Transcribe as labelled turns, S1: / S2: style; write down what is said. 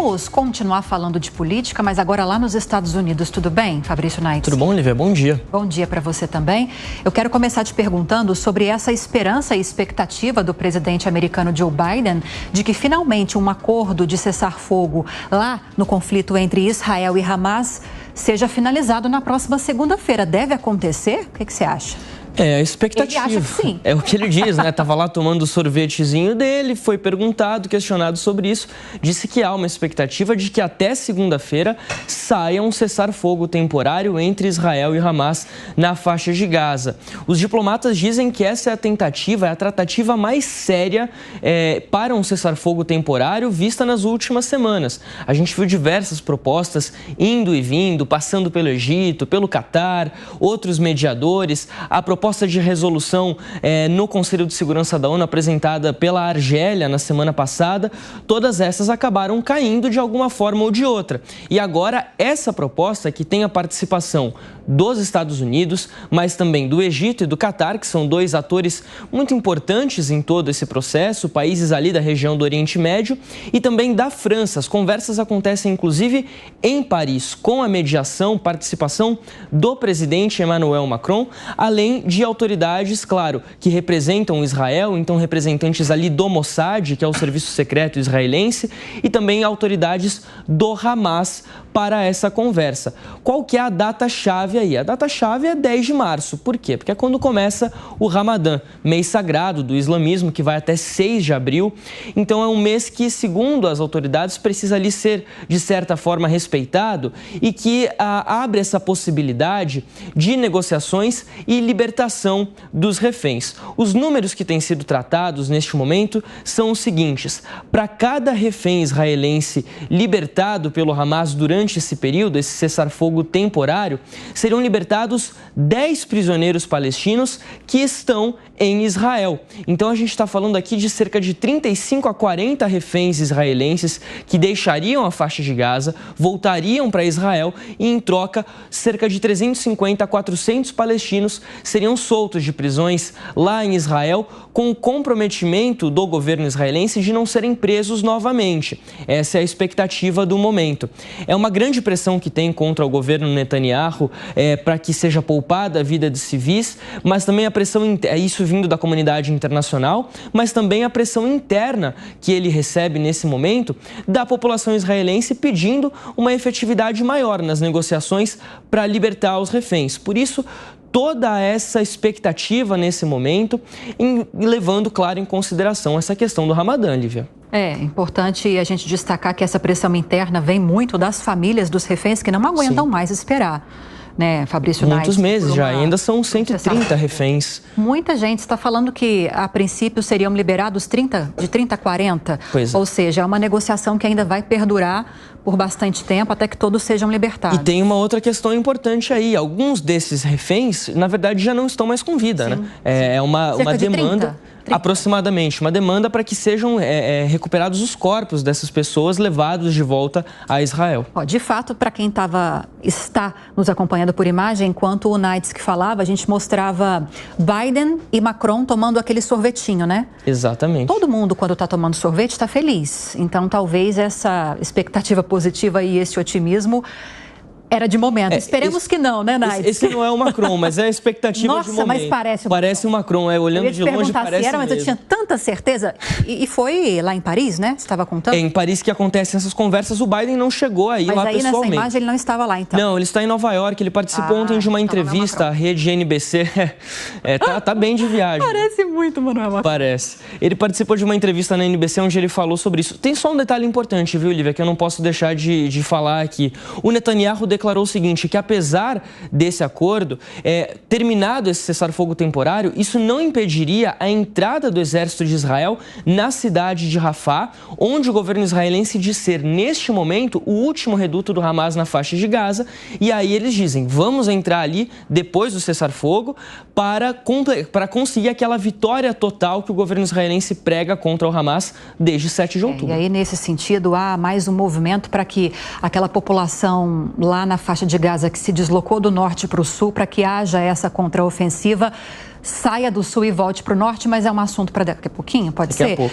S1: Vamos continuar falando de política, mas agora lá nos Estados Unidos. Tudo bem, Fabrício Naix?
S2: Tudo bom, Lívia? Bom dia.
S1: Bom dia para você também. Eu quero começar te perguntando sobre essa esperança e expectativa do presidente americano Joe Biden de que finalmente um acordo de cessar-fogo lá no conflito entre Israel e Hamas seja finalizado na próxima segunda-feira. Deve acontecer? O que você acha?
S2: É a expectativa.
S1: Ele acha que sim.
S2: É o que ele diz, né? Tava lá tomando o sorvetezinho dele, foi perguntado, questionado sobre isso, disse que há uma expectativa de que até segunda-feira saia um cessar-fogo temporário entre Israel e Hamas na faixa de Gaza. Os diplomatas dizem que essa é a tentativa, é a tratativa mais séria para um cessar-fogo temporário vista nas últimas semanas. A gente viu diversas propostas indo e vindo, passando pelo Egito, pelo Catar, outros mediadores. A proposta de resolução no Conselho de Segurança da ONU apresentada pela Argélia na semana passada, todas essas acabaram caindo de alguma forma ou de outra. E agora essa proposta, que tem a participação dos Estados Unidos, mas também do Egito e do Catar, que são dois atores muito importantes em todo esse processo, países ali da região do Oriente Médio, e também da França. As conversas acontecem inclusive em Paris, com a mediação, participação do presidente Emmanuel Macron, além de autoridades, claro, que representam Israel, então representantes ali do Mossad, que é o serviço secreto israelense, e também autoridades do Hamas para essa conversa. Qual que é a data-chave aí? A data-chave é 10 de março. Por quê? Porque é quando começa o Ramadã, mês sagrado do islamismo, que vai até 6 de abril. Então é um mês que, segundo as autoridades, precisa ali ser, de certa forma, respeitado e que abre essa possibilidade de negociações e libertação dos reféns. Os números que têm sido tratados neste momento são os seguintes: para cada refém israelense libertado pelo Hamas durante esse período, esse cessar-fogo temporário, seriam libertados 10 prisioneiros palestinos que estão em Israel. Então a gente está falando aqui de cerca de 35 a 40 reféns israelenses que deixariam a faixa de Gaza, voltariam para Israel e, em troca, cerca de 350 a 400 palestinos seriam soltos de prisões lá em Israel, com o comprometimento do governo israelense de não serem presos novamente. Essa é a expectativa do momento. É uma grande pressão que tem contra o governo Netanyahu para que seja poupada a vida de civis, mas também a pressão, isso vindo da comunidade internacional, mas também a pressão interna que ele recebe nesse momento da população israelense pedindo uma efetividade maior nas negociações para libertar os reféns. Por isso, toda essa expectativa nesse momento, levando, claro, em consideração essa questão do Ramadã, Lívia.
S1: É importante a gente destacar que essa pressão interna vem muito das famílias dos reféns que não aguentam mais esperar, né, Fabrício Naix?
S2: Muitos meses já, ainda são 130 reféns.
S1: Muita gente está falando que, a princípio, seriam liberados de 30 a 40.
S2: Pois é.
S1: Ou seja, é uma negociação que ainda vai perdurar por bastante tempo até que todos sejam libertados.
S2: E tem uma outra questão importante aí. Alguns desses reféns, na verdade, já não estão mais com vida,
S1: sim,
S2: né? É uma demanda... 30. Aproximadamente, uma demanda para que sejam recuperados os corpos dessas pessoas levados de volta a Israel.
S1: De fato, para quem está nos acompanhando por imagem, enquanto o Naix que falava, a gente mostrava Biden e Macron tomando aquele sorvetinho, né?
S2: Exatamente.
S1: Todo mundo, quando está tomando sorvete, está feliz. Então, talvez essa expectativa positiva e esse otimismo era de momento. Esperemos que não, né, Naix?
S2: Esse não é o Macron, mas é a expectativa de momento.
S1: Nossa, mas parece o Macron.
S2: Parece o Macron, olhando de longe parece
S1: se era, mas
S2: mesmo.
S1: eu tinha tanta certeza. E foi lá em Paris, né? Você estava contando?
S2: É em Paris que acontecem essas conversas. O Biden não chegou aí lá pessoalmente.
S1: Mas aí nessa imagem ele não estava lá, então?
S2: Não, ele está em Nova York. Ele participou ontem de uma entrevista à rede NBC. Tá bem de viagem.
S1: Parece muito, Manuel Macron.
S2: Parece. Ele participou de uma entrevista na NBC onde ele falou sobre isso. Tem só um detalhe importante, viu, Lívia, que eu não posso deixar de falar aqui. O Netanyahu declarou o seguinte, que apesar desse acordo, terminado esse cessar-fogo temporário, isso não impediria a entrada do exército de Israel na cidade de Rafah, onde o governo israelense diz ser, neste momento, o último reduto do Hamas na faixa de Gaza. E aí eles dizem, vamos entrar ali depois do cessar-fogo para conseguir aquela vitória total que o governo israelense prega contra o Hamas desde 7 de outubro.
S1: E aí, nesse sentido, há mais um movimento para que aquela população lá na faixa de Gaza que se deslocou do norte para o sul, para que haja essa contraofensiva, saia do sul e volte para o norte, mas é um assunto para daqui a pouquinho, pode ser?
S2: Daqui a pouco.